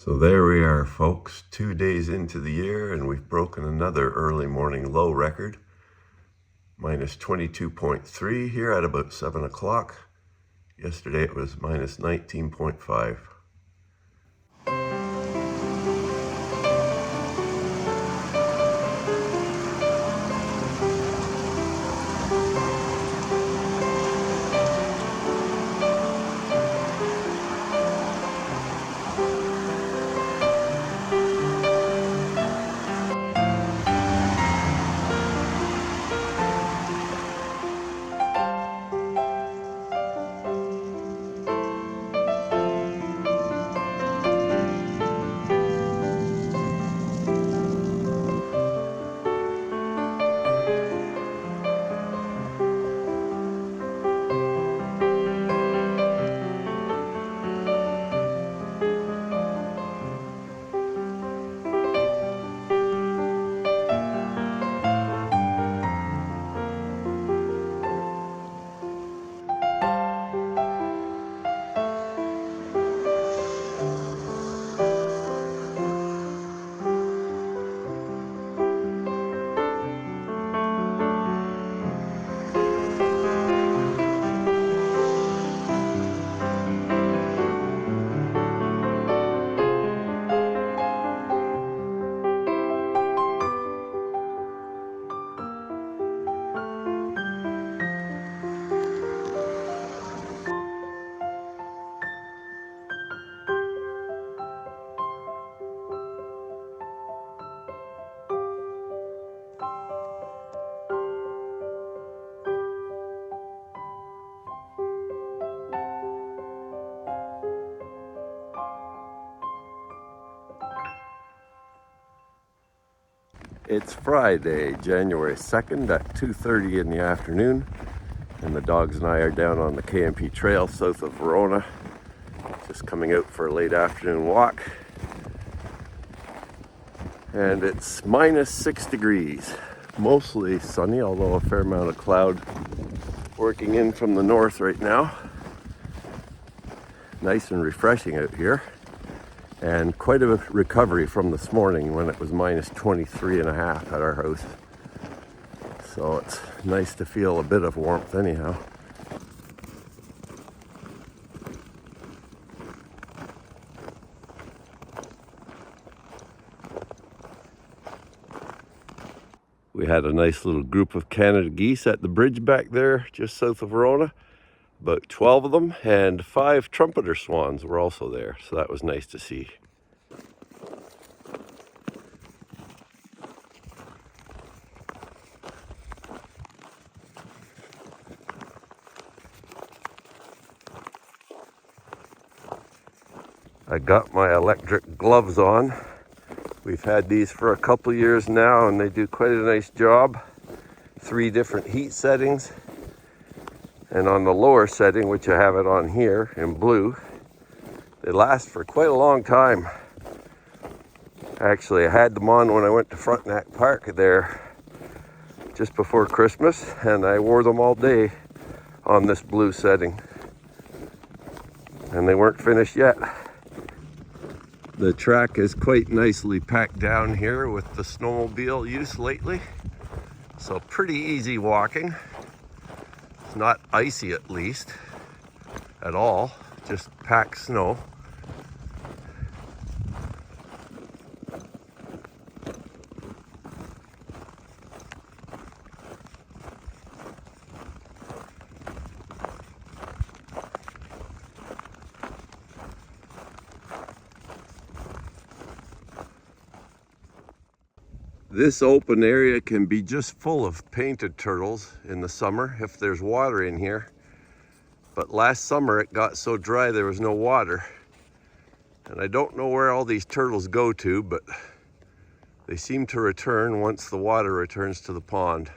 So there we are, folks, 2 days into the year, and we've broken another early morning low record. Minus 22.3 here at about 7 o'clock. Yesterday it was minus 19.5. It's Friday, January 2nd at 2:30 in the afternoon, and the dogs and I are down on the K&P Trail south of Verona, just coming out for a late afternoon walk. And it's minus 6 degrees, mostly sunny, although a fair amount of cloud working in from the north right now. Nice and refreshing out here. And quite a recovery from this morning when it was minus 23.5 at our house. So it's nice to feel a bit of warmth anyhow. We had a nice little group of Canada geese at the bridge back there just south of Verona. About 12 of them, and 5 trumpeter swans were also there, so that was nice to see. I got my electric gloves on. We've had these for a couple years now, and they do quite a nice job. 3 different heat settings. And on the lower setting, which I have it on here in blue, they last for quite a long time. Actually, I had them on when I went to Frontenac Park there just before Christmas, and I wore them all day on this blue setting. And they weren't finished yet. The track is quite nicely packed down here with the snowmobile use lately, so pretty easy walking. Not icy, at least, at all, just packed snow. This open area can be just full of painted turtles in the summer if there's water in here. But last summer it got so dry there was no water. And I don't know where all these turtles go to, but they seem to return once the water returns to the pond.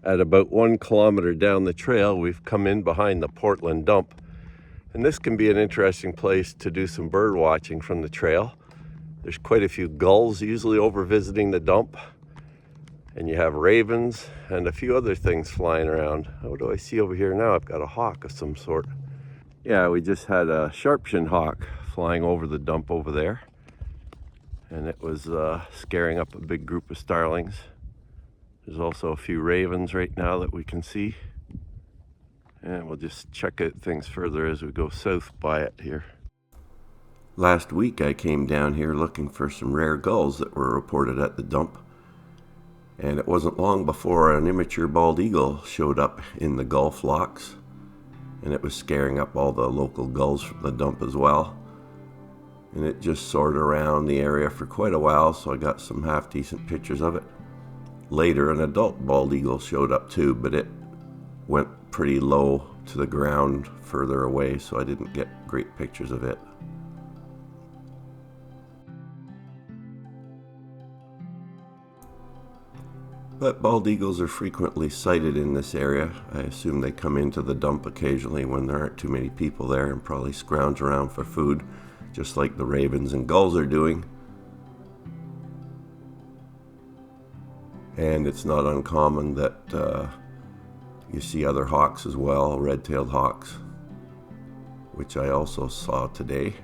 At about 1 kilometer down the trail, we've come in behind the Portland dump. And this can be an interesting place to do some bird watching from the trail. There's quite a few gulls usually over visiting the dump, and you have ravens and a few other things flying around. What do I see over here now? I've got a hawk of some sort. Yeah, we just had a sharp-shinned hawk flying over the dump over there. And it was scaring up a big group of starlings. There's also a few ravens right now that we can see. And we'll just check out things further as we go south by it here. Last week I came down here looking for some rare gulls that were reported at the dump. And it wasn't long before an immature bald eagle showed up in the gull flocks. And it was scaring up all the local gulls from the dump as well. And it just soared around the area for quite a while, so I got some half-decent pictures of it. Later, an adult bald eagle showed up too, but it went pretty low to the ground further away, so I didn't get great pictures of it. But bald eagles are frequently sighted in this area. I assume they come into the dump occasionally when there aren't too many people there and probably scrounge around for food, just like the ravens and gulls are doing. And it's not uncommon that you see other hawks as well, red-tailed hawks, which I also saw today.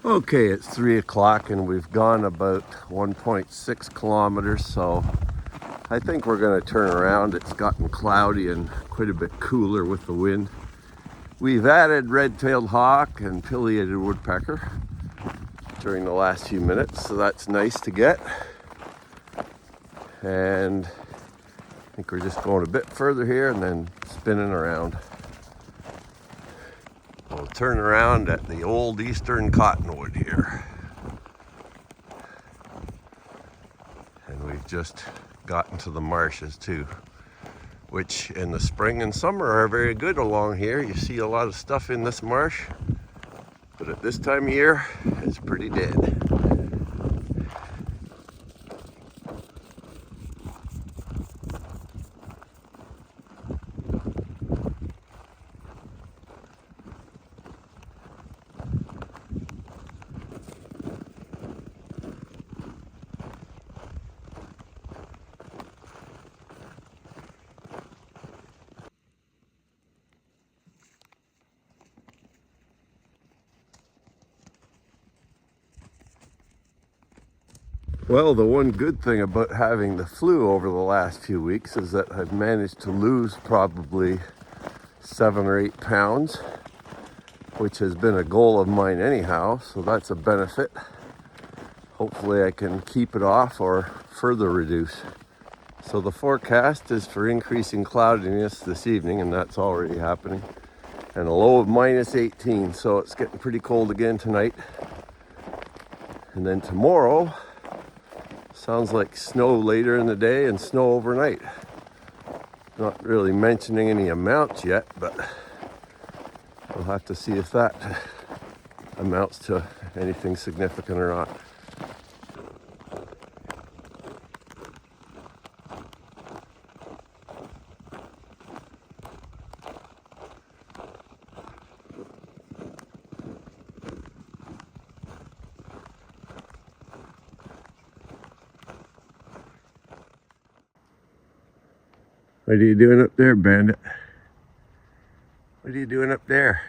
Okay, it's 3 o'clock and we've gone about 1.6 kilometers, so I think we're going to turn around. It's gotten cloudy and quite a bit cooler with the wind. We've added red-tailed hawk and pileated woodpecker during the last few minutes, so that's nice to get. And I think we're just going a bit further here and then spinning around. We'll turn around at the old eastern cottonwood here. And we've just gotten to the marshes too, which in the spring and summer are very good along here. You see a lot of stuff in this marsh, but at this time of year, it's pretty dead. Well, the one good thing about having the flu over the last few weeks is that I've managed to lose probably 7 or 8 pounds, which has been a goal of mine anyhow, so that's a benefit. Hopefully I can keep it off or further reduce. So the forecast is for increasing cloudiness this evening, and that's already happening, and a low of minus 18, so it's getting pretty cold again tonight. And then tomorrow, sounds like snow later in the day and snow overnight. Not really mentioning any amounts yet, but we'll have to see if that amounts to anything significant or not. What are you doing up there, Bandit? What are you doing up there?